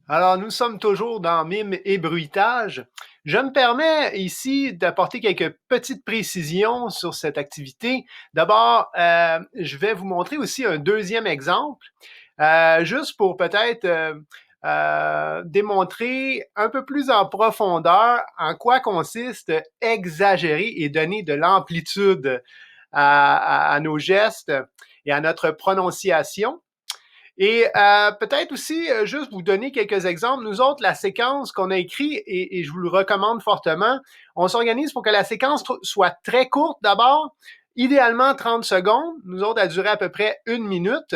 Alors, nous sommes toujours dans mime et bruitage. Je me permets ici d'apporter quelques petites précisions sur cette activité. D'abord, je vais vous montrer aussi un deuxième exemple, juste pour peut-être démontrer un peu plus en profondeur en quoi consiste exagérer et donner de l'amplitude à nos gestes et à notre prononciation. Et peut-être aussi, juste vous donner quelques exemples. Nous autres, la séquence qu'on a écrite, et je vous le recommande fortement, on s'organise pour que la séquence soit très courte d'abord, idéalement 30 secondes. Nous autres, elle durait à peu près 1 minute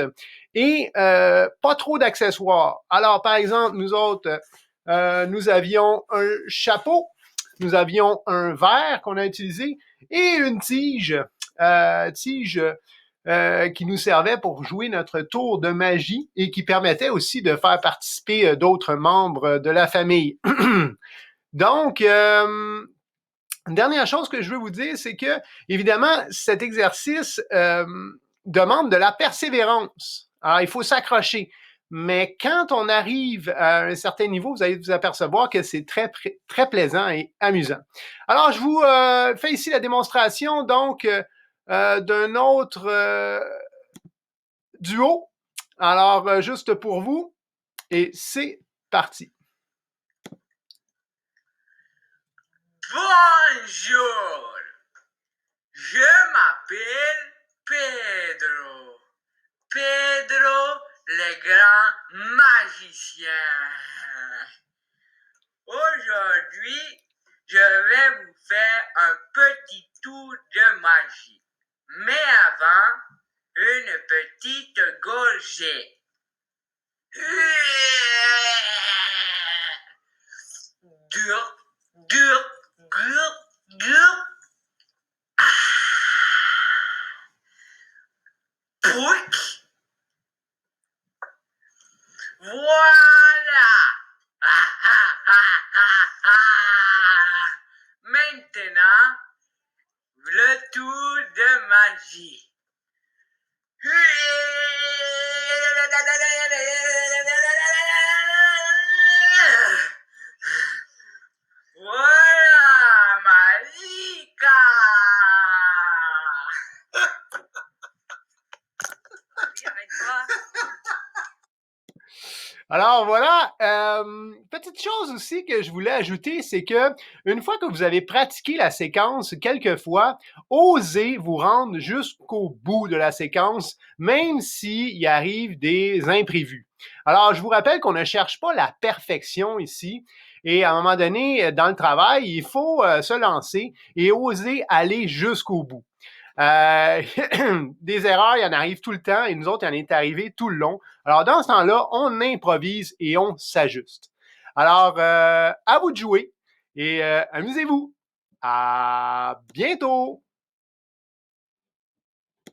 et pas trop d'accessoires. Alors, par exemple, nous autres, nous avions un chapeau, nous avions un verre qu'on a utilisé et une tige qui nous servait pour jouer notre tour de magie et qui permettait aussi de faire participer d'autres membres de la famille. Donc, dernière chose que je veux vous dire, c'est que, évidemment, cet exercice demande de la persévérance. Alors, il faut s'accrocher. Mais quand on arrive à un certain niveau, vous allez vous apercevoir que c'est très, très plaisant et amusant. Alors, je vous fais ici la démonstration, donc, d'un autre duo. Alors, juste pour vous, et c'est parti. Bonjour, je m'appelle Pedro. Pedro le grand magicien. Aujourd'hui, je vais vous faire un petit tour de magie. Mais avant, une petite gorgée. Dur, dur, dur, dur. Pouic. Voilà. Maintenant, le tour de magie. Voilà, Malika. Alors voilà, petite chose aussi que je voulais ajouter, c'est que une fois que vous avez pratiqué la séquence quelques fois, osez vous rendre jusqu'au bout de la séquence, même s'il y arrive des imprévus. Alors, je vous rappelle qu'on ne cherche pas la perfection ici. Et à un moment donné, dans le travail, il faut se lancer et oser aller jusqu'au bout. Des erreurs, il y en arrive tout le temps et nous autres, il y en est arrivé tout le long. Alors, dans ce temps-là, on improvise et on s'ajuste. Alors, à vous de jouer et amusez-vous. À bientôt!